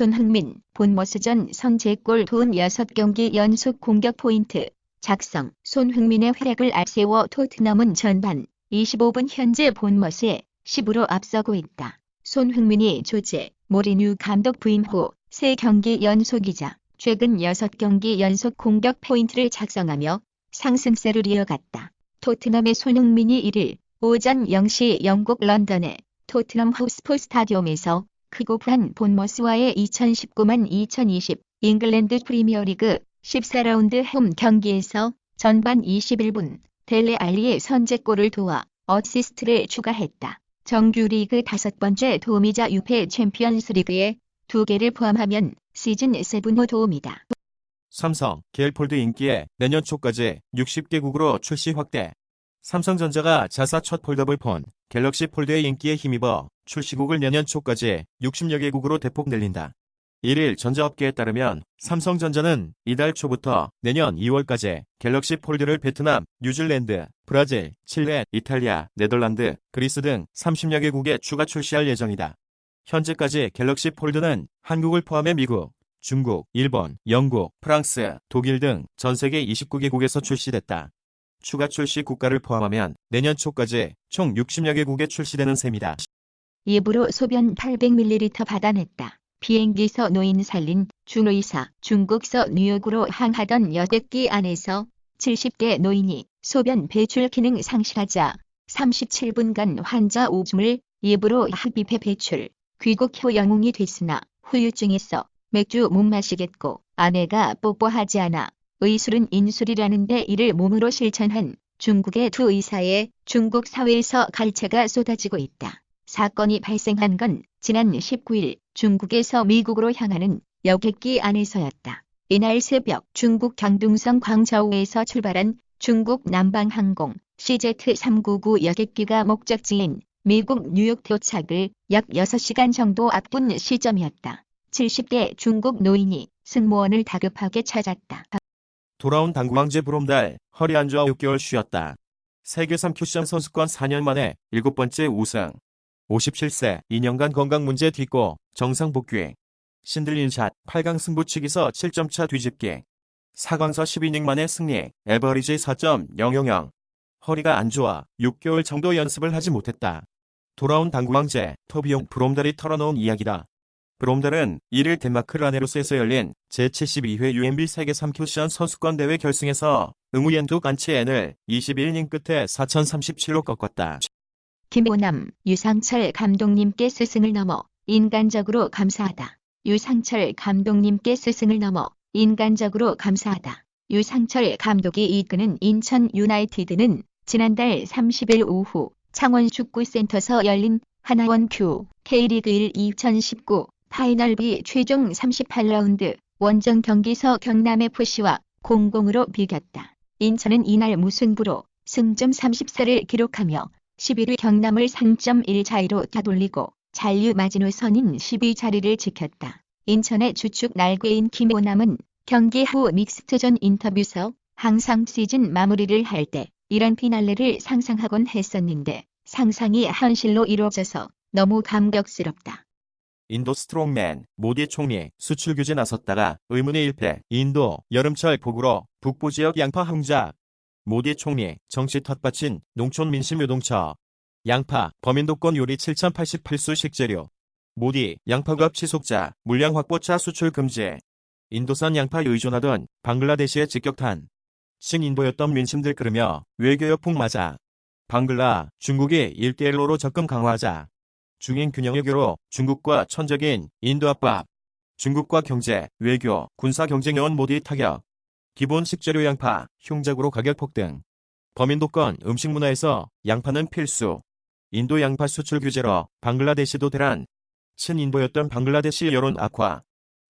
손흥민, 본머스전 선제골 도움 6경기 연속 공격 포인트 작성. 손흥민의 활약을 앞세워 토트넘은 전반 25분 현재 본머스에 10으로 앞서고 있다. 손흥민이 조제 모리뉴 감독 부임 후 3경기 연속이자 최근 6경기 연속 공격 포인트를 작성하며 상승세를 이어갔다. 토트넘의 손흥민이 1일 오전 0시 영국 런던의 토트넘 호스퍼 스타디움에서 크고프한 본머스와의 2019-2020 잉글랜드 프리미어리그 14라운드 홈 경기에서 전반 21분 델레 알리의 선제골을 도와 어시스트를 추가했다. 정규 리그 5번째 도움이자 UEFA 챔피언스 리그에 2개를 포함하면 시즌 7호 도움이다. 삼성, 갤폴드 인기에 내년 초까지 60개국으로 출시 확대. 삼성전자가 자사 첫 폴더블 폰, 갤럭시 폴드의 인기에 힘입어 출시국을 내년 초까지 60여 개국으로 대폭 늘린다. 1일 전자업계에 따르면 삼성전자는 이달 초부터 내년 2월까지 갤럭시 폴드를 베트남, 뉴질랜드, 브라질, 칠레, 이탈리아, 네덜란드, 그리스 등 30여 개국에 추가 출시할 예정이다. 현재까지 갤럭시 폴드는 한국을 포함해 미국, 중국, 일본, 영국, 프랑스, 독일 등 전 세계 29개국에서 출시됐다. 추가 출시 국가를 포함하면 내년 초까지 총 60여 개국에 출시되는 셈이다. 입으로 소변 800ml 받아냈다. 비행기서 노인 살린 준의사. 중국서 뉴욕으로 항하던 여객기 안에서 70대 노인이 소변 배출 기능 상실하자 37분간 환자 오줌을 입으로 흡입해 배출. 귀국 후 영웅이 됐으나 후유증에서 맥주 못 마시겠고 아내가 뽀뽀하지 않아 의술은 인술이라는데 이를 몸으로 실천한 중국의 두 의사에 중국 사회에서 갈채가 쏟아지고 있다. 사건이 발생한 건 지난 19일 중국에서 미국으로 향하는 여객기 안에서였다. 이날 새벽 중국 경둥성 광저우에서 출발한 중국 남방항공 CZ399 여객기가 목적지인 미국 뉴욕 도착을 약 6시간 정도 앞둔 시점이었다. 70대 중국 노인이 승무원을 다급하게 찾았다. 돌아온 당구왕제 브롬달, 허리 안 좋아 6개월 쉬었다. 세계 3쿠션 선수권 4년 만에 7번째 우승. 57세 2년간 건강 문제 딛고 정상 복귀. 신들린샷 8강 승부치기서 7점차 뒤집기. 4강서 12이닝 만에 승리. 에버리지 4.000. 허리가 안 좋아 6개월 정도 연습을 하지 못했다. 돌아온 당구왕제 토비용 브롬달이 털어놓은 이야기다. 브롬달은 1일 덴마크 라네로스에서 열린 제72회 UMB 세계 3쿠션 선수권 대회 결승에서 응우옌두 간치엔을 21이닝 끝에 4037로 꺾었다. 김호남, 유상철 감독님께 스승을 넘어 인간적으로 감사하다. 유상철 감독님께 스승을 넘어 인간적으로 감사하다. 유상철 감독이 이끄는 인천 유나이티드는 지난달 30일 오후 창원 축구센터에서 열린 하나원 큐 K리그 1 2019 파이널 B 최종 38라운드 원정 경기서 경남FC와 0-0으로 비겼다. 인천은 이날 무승부로 승점 34를 기록하며 11위 경남을 3.1 차이로 따돌리고 잔류 마지노선인 12자리를 지켰다. 인천의 주축 날개인 김호남은 경기 후 믹스트전 인터뷰에서 항상 시즌 마무리를 할 때 이런 피날레를 상상하곤 했었는데 상상이 현실로 이루어져서 너무 감격스럽다. 인도 스트롱맨 모디 총리 수출 규제 나섰다가 의문의 일패. 인도 여름철 폭우로 북부 지역 양파 흥작. 모디 총리 정치 텃밭인 농촌 민심 요동쳐. 양파 범인도권 요리 7088수 식재료. 모디 양파값 치속자 물량 확보차 수출 금지. 인도산 양파에 의존하던 방글라데시의 직격탄. 친인도였던 민심들 끌으며 외교역풍 맞아. 방글라 중국이 1대1로 접근 강화하자. 중인 균형의 교로 중국과 천적인 인도 압박. 중국과 경제, 외교, 군사 경쟁 요원 모두의 타격. 기본 식재료 양파, 흉작으로 가격 폭등. 범인도권 음식 문화에서 양파는 필수. 인도 양파 수출 규제로 방글라데시도 대란. 친인도였던 방글라데시 여론 악화.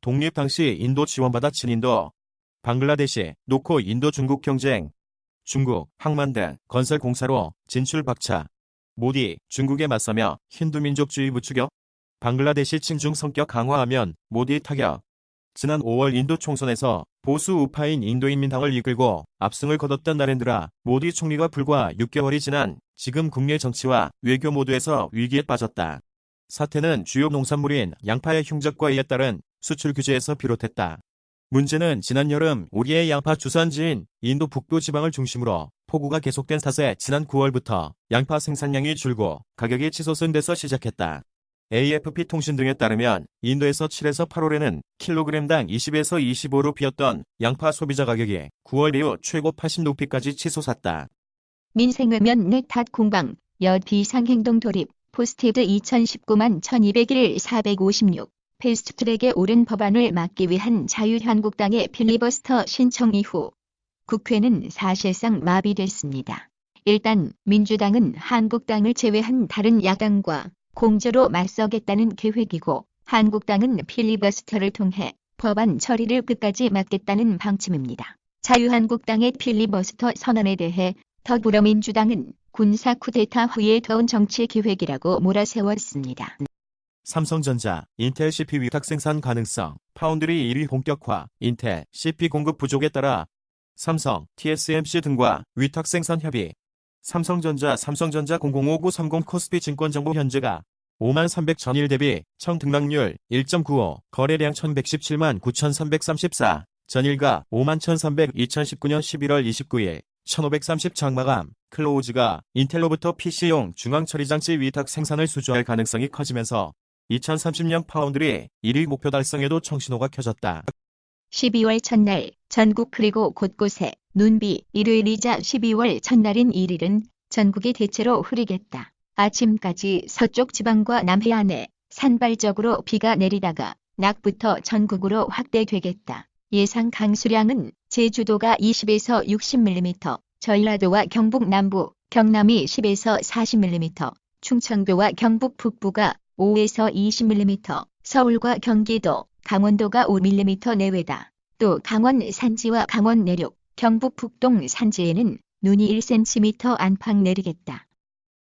독립 당시 인도 지원받아 친인도. 방글라데시 놓고 인도 중국 경쟁. 중국, 항만 등 건설 공사로 진출 박차. 모디 중국에 맞서며 힌두민족주의 부추격. 방글라데시 친중 성격 강화하면 모디 타격. 지난 5월 인도 총선에서 보수 우파인 인도인민당을 이끌고 압승을 거뒀던 나렌드라 모디 총리가 불과 6개월이 지난 지금 국내 정치와 외교 모두에서 위기에 빠졌다. 사태는 주요 농산물인 양파의 흉작과 이에 따른 수출 규제에서 비롯했다. 문제는 지난 여름 우리의 양파 주산지인 인도 북부 지방을 중심으로 폭우가 계속된 탓에 지난 9월부터 양파 생산량이 줄고 가격이 치솟은 데서 시작했다. AFP 통신 등에 따르면 인도에서 7에서 8월에는 킬로그램당 20에서 25로 비었던 양파 소비자 가격이 9월 이후 최고 80루피까지 치솟았다. 민생외면 넷탓 공방, 여 비상행동 돌입, 포스티드 2019만 1201 456. 패스트트랙에 오른 법안을 막기 위한 자유한국당의 필리버스터 신청 이후 국회는 사실상 마비됐습니다. 일단 민주당은 한국당을 제외한 다른 야당과 공조로 맞서겠다는 계획이고 한국당은 필리버스터를 통해 법안 처리를 끝까지 막겠다는 방침입니다. 자유한국당의 필리버스터 선언에 대해 더불어민주당은 군사 쿠데타 후에 더운 정치 기획이라고 몰아세웠습니다. 삼성전자, 인텔 CPU 위탁 생산 가능성, 파운드리 1위 본격화, 인텔 CPU 공급 부족에 따라 삼성, TSMC 등과 위탁 생산 협의. 삼성전자 005930 코스피 증권정보 현재가 53,300 전일 대비 청 등락률 1.95, 거래량 1117만 9,334, 전일가 51,300 2019년 11월 29일 1,530 장마감, 클로우즈가 인텔로부터 PC용 중앙처리장치 위탁 생산을 수주할 가능성이 커지면서 2030년 파운드리 1위 목표 달성에도 청신호가 켜졌다. 12월 첫날 전국 그리고 곳곳에 눈비, 일요일이자 12월 첫날인 1일은 전국이 대체로 흐리겠다. 아침까지 서쪽 지방과 남해안에 산발적으로 비가 내리다가 낮부터 전국으로 확대되겠다. 예상 강수량은 제주도가 20에서 60mm, 전라도와 경북 남부, 경남이 10에서 40mm, 충청도와 경북 북부가 5에서 20mm, 서울과 경기도, 강원도가 5mm 내외다. 또 강원 산지와 강원 내륙, 경북 북동 산지에는 눈이 1cm 안팎 내리겠다.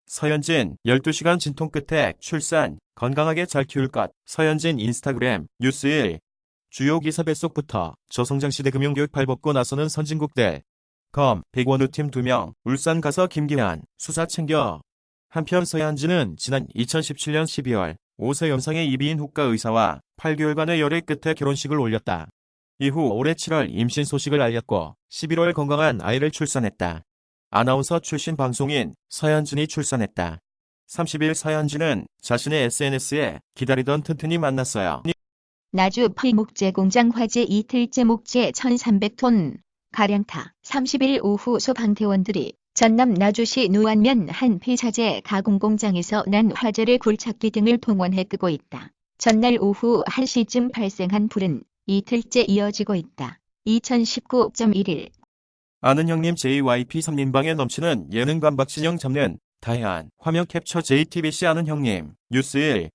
서현진 12시간 진통 끝에 출산, 건강하게 잘 키울 것. 서현진 인스타그램 뉴스 1. 주요 기사 뱃속부터 저성장시대 금융교육 발벗고 나서는 선진국들. 검, 백원우팀 2명, 울산 가서 김기환, 수사 챙겨. 한편 서현진은 지난 2017년 12월 5세 연상의 이비인 후과 의사와 8개월간의 열애 끝에 결혼식을 올렸다. 이후 올해 7월 임신 소식을 알렸고 11월 건강한 아이를 출산했다. 아나운서 출신 방송인 서현진이 출산했다. 30일 서현진은 자신의 SNS에 기다리던 튼튼히 만났어요. 나주 폐목재 공장 화재 이틀째 목재 1,300톤 가량 타. 30일 오후 소방대원들이 전남 나주시 노안면 한 폐자재 가공 공장에서 난 화재를 굴착기 등을 동원해 끄고 있다. 전날 오후 1시쯤 발생한 불은 이틀째 이어지고 있다. 2019.1일 아는 형님 JYP 3인방에 넘치는 예능감 박진영 잡는 다양한 화면 캡처 JTBC 아는 형님 뉴스 1.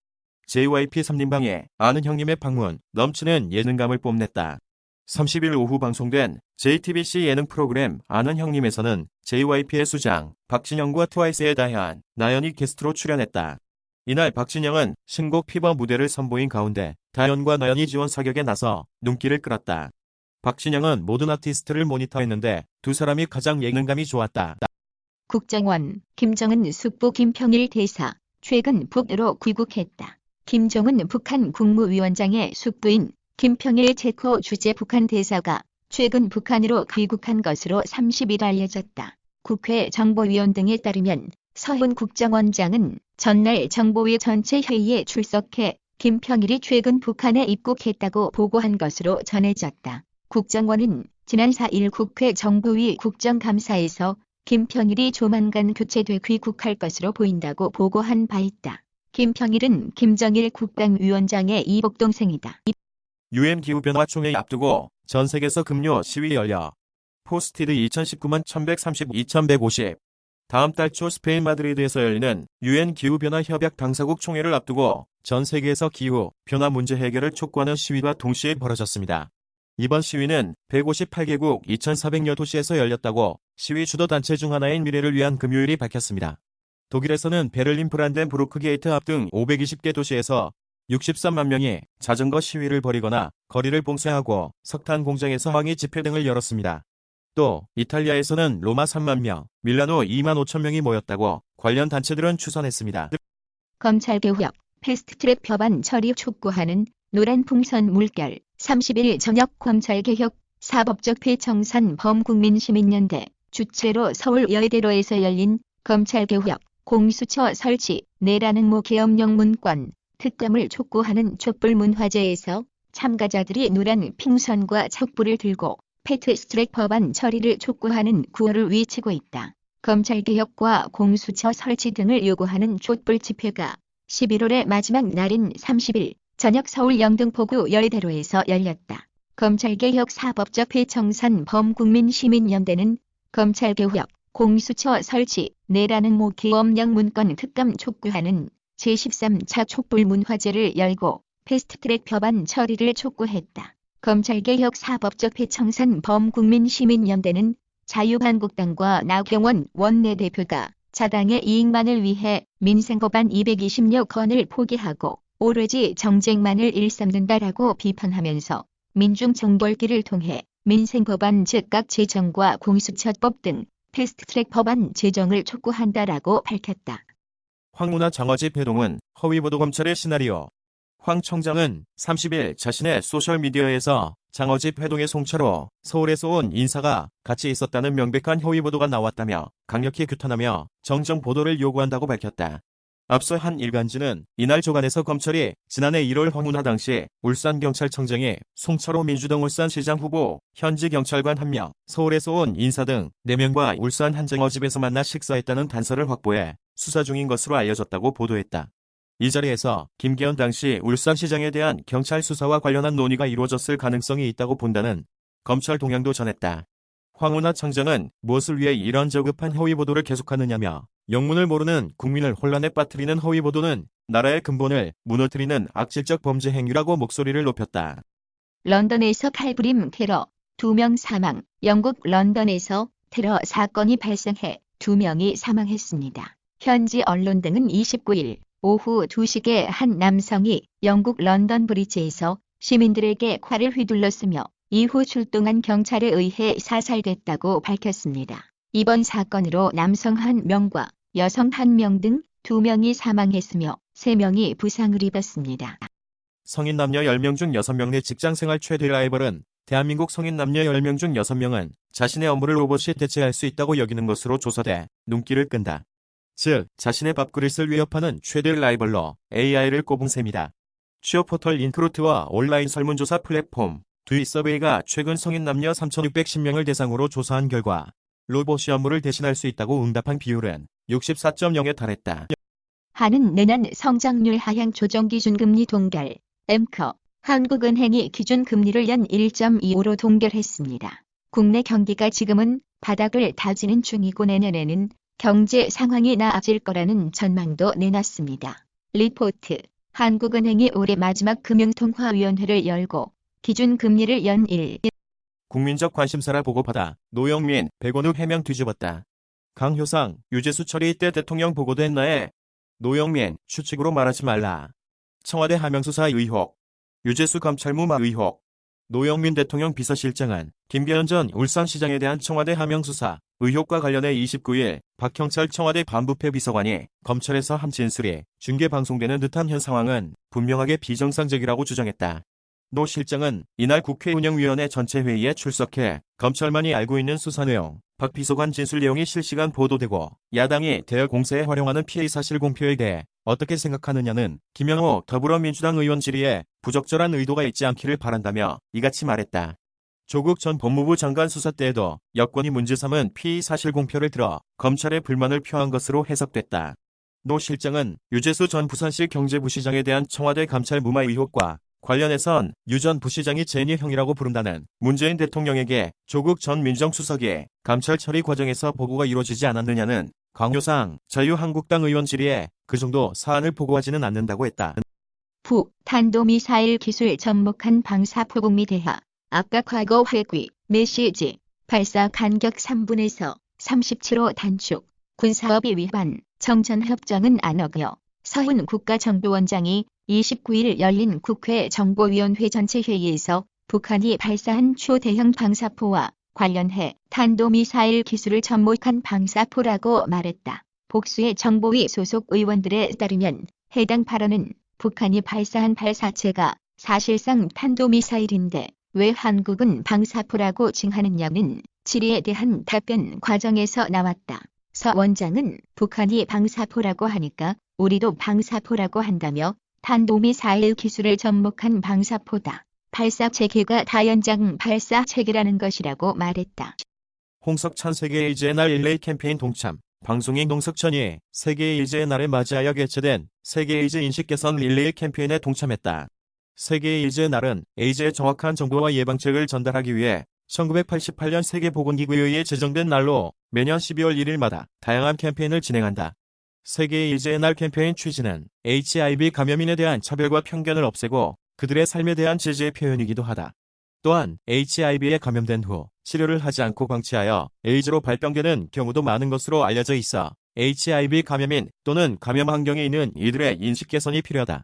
JYP 3인방에 아는 형님의 방문 넘치는 예능감을 뽐냈다. 30일 오후 방송된 JTBC 예능 프로그램 아는 형님에서는 JYP의 수장 박진영과 트와이스의 다현, 나연이 게스트로 출연했다. 이날 박진영은 신곡 피버 무대를 선보인 가운데 다현과 나연이 지원 사격에 나서 눈길을 끌었다. 박진영은 모든 아티스트를 모니터했는데 두 사람이 가장 예능감이 좋았다. 국정원 김정은 숙부 김평일 대사 최근 북으로 귀국했다. 김정은 북한 국무위원장의 숙부인 김평일 체코 주재 북한 대사가 최근 북한으로 귀국한 것으로 30일 알려졌다. 국회 정보위원 등에 따르면 서훈 국정원장은 전날 정보위 전체 회의에 출석해 김평일이 최근 북한에 입국했다고 보고한 것으로 전해졌다. 국정원은 지난 4일 국회 정보위 국정감사에서 김평일이 조만간 교체돼 귀국할 것으로 보인다고 보고한 바 있다. 김평일은 김정일 국방위원장의 이복 동생이다. UN 기후변화 총회 앞두고 전 세계에서 금요 시위 열려. 포스티드 2019만 1130 2150. 다음 달 초 스페인 마드리드에서 열리는 UN 기후변화 협약 당사국 총회를 앞두고 전 세계에서 기후 변화 문제 해결을 촉구하는 시위가 동시에 벌어졌습니다. 이번 시위는 158개국 2,400여 도시에서 열렸다고 시위 주도 단체 중 하나인 미래를 위한 금요일이 밝혔습니다. 독일에서는 베를린 브란덴부르크 게이트 앞 등 520개 도시에서 63만 명이 자전거 시위를 벌이거나 거리를 봉쇄하고 석탄 공장에서 항의 집회 등을 열었습니다. 또 이탈리아에서는 로마 3만 명, 밀라노 2만 5천 명이 모였다고 관련 단체들은 추산했습니다. 검찰개혁, 패스트트랙 법안 처리 촉구하는 노란 풍선 물결 30일 저녁 검찰개혁 사법적 폐청산 범국민시민연대 주최로 서울 여의대로에서 열린 검찰개혁 공수처 설치 내라는 모 계엄령 문건 특검을 촉구하는 촛불문화제에서 참가자들이 노란 풍선과 촛불을 들고 패스트트랙 법안 처리를 촉구하는 구호를 외치고 있다. 검찰개혁과 공수처 설치 등을 요구하는 촛불 집회가 11월의 마지막 날인 30일 저녁 서울 영등포구 여의대로에서 열렸다. 검찰개혁 사법적 폐청산 범국민시민연대는 검찰개혁, 공수처 설치, 내라는 모 계엄령 문건 특검 촉구하는 제13차 촛불문화제를 열고 패스트트랙 법안 처리를 촉구했다. 검찰개혁 사법적 폐청산 범국민시민연대는 자유한국당과 나경원 원내대표가 자당의 이익만을 위해 민생법안 220여 건을 포기하고 오로지 정쟁만을 일삼는다라고 비판하면서 민중정벌기를 통해 민생법안 즉각 제정과 공수처법 등 패스트트랙 법안 제정을 촉구한다라고 밝혔다. 황운하 장어집 회동은 허위보도 검찰의 시나리오. 황 청장은 30일 자신의 소셜미디어에서 장어집 회동의 송차로 서울에서 온 인사가 같이 있었다는 명백한 허위보도가 나왔다며 강력히 규탄하며 정정 보도를 요구한다고 밝혔다. 앞서 한 일간지는 이날 조간에서 검찰이 지난해 1월 황운하 당시 울산경찰청장이 송차로 민주당 울산시장 후보, 현지 경찰관 1명, 서울에서 온 인사 등 4명과 울산 한 장어집에서 만나 식사했다는 단서를 확보해 수사 중인 것으로 알려졌다고 보도했다. 이 자리에서 김계현 당시 울산시장에 대한 경찰 수사와 관련한 논의가 이루어졌을 가능성이 있다고 본다는 검찰 동향도 전했다. 황운하 청장은 무엇을 위해 이런 저급한 허위보도를 계속하느냐며 영문을 모르는 국민을 혼란에 빠뜨리는 허위보도는 나라의 근본을 무너뜨리는 악질적 범죄 행위라고 목소리를 높였다. 런던에서 칼부림 테러 2명 사망. 영국 런던에서 테러 사건이 발생해 2명이 사망했습니다. 현지 언론 등은 29일 오후 2시께 한 남성이 영국 런던 브리지에서 시민들에게 칼을 휘둘렀으며 이후 출동한 경찰에 의해 사살됐다고 밝혔습니다. 이번 사건으로 남성 1명과 여성 1명 등 2명이 사망했으며 3명이 부상을 입었습니다. 성인 남녀 10명 중 6명 내 직장생활 최대 라이벌은 대한민국 성인 남녀 10명 중 6명은 자신의 업무를 로봇이 대체할 수 있다고 여기는 것으로 조사돼 눈길을 끈다. 즉, 자신의 밥그릇을 위협하는 최대 라이벌로 AI를 꼽은 셈이다. 취업 포털 인크루트와 온라인 설문조사 플랫폼 두이서베이가 최근 성인 남녀 3,610명을 대상으로 조사한 결과 로봇이 업무를 대신할 수 있다고 응답한 비율은 64.0에 달했다. 한은 내년 성장률 하향 조정 기준금리 동결. 엠커 한국은행이 기준금리를 연 1.25로 동결했습니다. 국내 경기가 지금은 바닥을 다지는 중이고 내년에는 경제 상황이 나아질 거라는 전망도 내놨습니다. 리포트 한국은행이 올해 마지막 금융통화위원회를 열고 기준금리를 연 1. 국민적 관심사라 보고받아 노영민, 백원우 해명 뒤집었다. 강효상, 유재수 처리 때 대통령 보고도 했나에? 노영민, 추측으로 말하지 말라. 청와대 하명수사 의혹. 유재수 검찰무마 의혹. 노영민 대통령 비서실장은 김계현 전 울산시장에 대한 청와대 하명수사 의혹과 관련해 29일 박형철 청와대 반부패 비서관이 검찰에서 한 진술이 중계방송되는 듯한 현 상황은 분명하게 비정상적이라고 주장했다. 노 실장은 이날 국회 운영위원회 전체 회의에 출석해 검찰만이 알고 있는 수사 내용, 박 비서관 진술 내용이 실시간 보도되고 야당이 대여 공세에 활용하는 피해 사실 공표에 대해 어떻게 생각하느냐는 김영호 더불어민주당 의원 질의에 부적절한 의도가 있지 않기를 바란다며 이같이 말했다. 조국 전 법무부 장관 수사 때에도 여권이 문제 삼은 피의 사실 공표를 들어 검찰에 불만을 표한 것으로 해석됐다. 노 실장은 유재수 전 부산시 경제부시장에 대한 청와대 감찰 무마 의혹과 관련해선 유 전 부시장이 제니 형이라고 부른다는 문재인 대통령에게 조국 전 민정수석이 감찰 처리 과정에서 보고가 이루어지지 않았느냐는 강효상 자유한국당 의원 질의에 그 정도 사안을 보고하지는 않는다고 했다. 탄도미사일 기술 접목한 방사포국미 대하 아까 과거 회귀 메시지 발사 간격 3분에서 37호 단축 군사업의 위반 정전협정은 안 어겨 서훈 국가정보원장이 29일 열린 국회 정보위원회 전체 회의에서 북한이 발사한 초대형 방사포와 관련해 탄도미사일 기술을 접목한 방사포라고 말했다. 복수의 정보위 소속 의원들에 따르면 해당 발언은 북한이 발사한 발사체가 사실상 탄도미사일인데 왜 한국은 방사포라고 칭하느냐는 질의에 대한 답변 과정에서 나왔다. 서 원장은 북한이 방사포라고 하니까 우리도 방사포라고 한다며 탄도미사일 기술을 접목한 방사포다. 발사체계가 다연장 발사체계라는 것이라고 말했다. 홍석천 세계에이즈의 날 릴레이 캠페인 동참. 방송인 홍석천이 세계에이즈의 날을 맞이하여 개최된 세계에이즈 인식 개선 릴레이 캠페인에 동참했다. 세계에이즈의 날은 에이즈의 정확한 정보와 예방책을 전달하기 위해 1988년 세계보건기구에 의해 제정된 날로 매년 12월 1일마다 다양한 캠페인을 진행한다. 세계에이즈의 날 캠페인 취지는 HIV 감염인에 대한 차별과 편견을 없애고 그들의 삶에 대한 지지의 표현이기도 하다. 또한 HIV에 감염된 후 치료를 하지 않고 방치하여 에이즈로 발병되는 경우도 많은 것으로 알려져 있어 HIV 감염인 또는 감염 환경에 있는 이들의 인식 개선이 필요하다.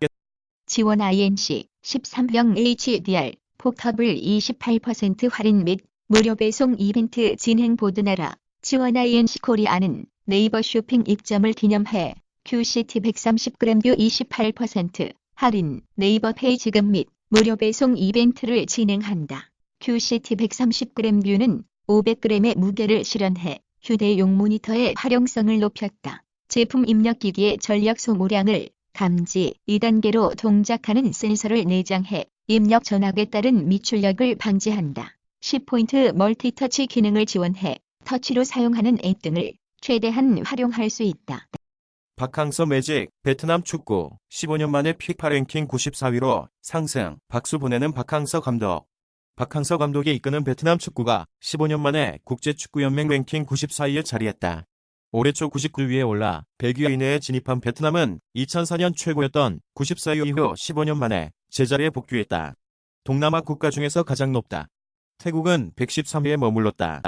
지원 INC 13병 HDR 포터블 28% 할인 및 무료 배송 이벤트 진행 보드나라. 지원 INC 코리아는 네이버 쇼핑 입점을 기념해 QCT 130g 뷰 28% 할인 네이버 페이 지급 및 무료 배송 이벤트를 진행한다. QCT 130g 뷰는 500g의 무게를 실현해 휴대용 모니터의 활용성을 높였다. 제품 입력기기의 전력 소모량을 감지 2단계로 동작하는 센서를 내장해 입력 전압에 따른 미출력을 방지한다. 10포인트 멀티터치 기능을 지원해 터치로 사용하는 앱 등을 최대한 활용할 수 있다. 박항서 매직, 베트남 축구, 15년 만에 피파 랭킹 94위로 상승, 박수 보내는 박항서 감독. 박항서 감독이 이끄는 베트남 축구가 15년 만에 국제축구연맹 랭킹 94위에 자리했다. 올해 초 99위에 올라 100위 이내에 진입한 베트남은 2004년 최고였던 94위 이후 15년 만에 제자리에 복귀했다. 동남아 국가 중에서 가장 높다. 태국은 113위에 머물렀다.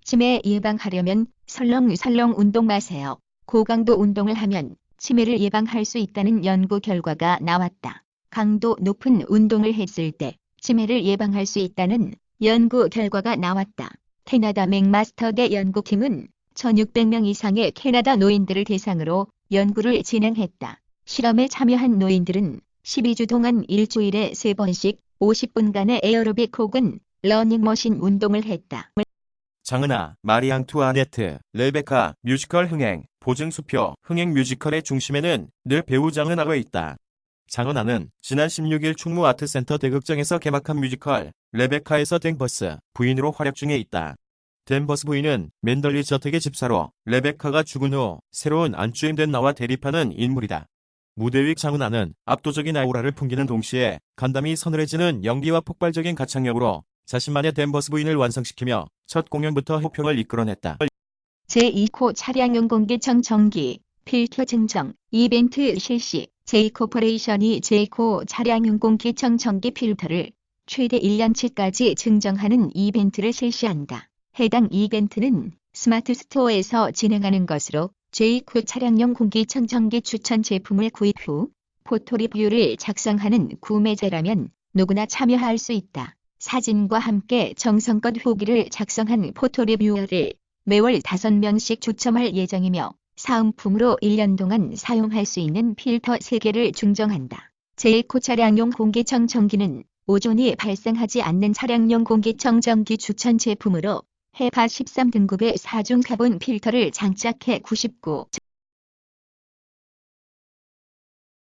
치매 예방하려면 설렁설렁 운동 마세요. 고강도 운동을 하면 치매를 예방할 수 있다는 연구 결과가 나왔다. 강도 높은 운동을 했을 때 치매를 예방할 수 있다는 연구 결과가 나왔다. 캐나다 맥마스터대 연구팀은 1600명 이상의 캐나다 노인들을 대상으로 연구를 진행했다. 실험에 참여한 노인들은 12주 동안 일주일에 3번씩 50분간의 에어로빅 혹은 러닝머신 운동을 했다. 장은아, 마리앙투아네트, 레베카, 뮤지컬 흥행, 보증수표, 흥행 뮤지컬의 중심에는 늘 배우 장은아가 있다. 장은아는 지난 16일 충무아트센터 대극장에서 개막한 뮤지컬 레베카에서 댄버스 부인으로 활약 중에 있다. 댄버스 부인은 맨덜리 저택의 집사로 레베카가 죽은 후 새로운 안주임된 나와 대립하는 인물이다. 무대 위 장은아는 압도적인 아우라를 풍기는 동시에 간담이 서늘해지는 연기와 폭발적인 가창력으로 자신만의 댄버스 부인을 완성시키며 첫 공연부터 호평을 이끌어냈다. 제2코 차량용 공개청 정기, 필터 증정, 이벤트 실시, J코퍼레이션이 제2코 차량용 공개청 정기 필터를 최대 1년치까지 증정하는 이벤트를 실시한다. 해당 이벤트는 스마트 스토어에서 진행하는 것으로 제2코 차량용 공개청 정기 추천 제품을 구입 후 포토 리뷰를 작성하는 구매자라면 누구나 참여할 수 있다. 사진과 함께 정성껏 후기를 작성한 포토 리뷰어를 매월 5명씩 추첨할 예정이며 사은품으로 1년 동안 사용할 수 있는 필터 3개를 증정한다. 제2코 차량용 공기청 정기는 오존이 발생하지 않는 차량용 공기청 정기 추천 제품으로 헤파 13등급의 4중 카본 필터를 장착해 99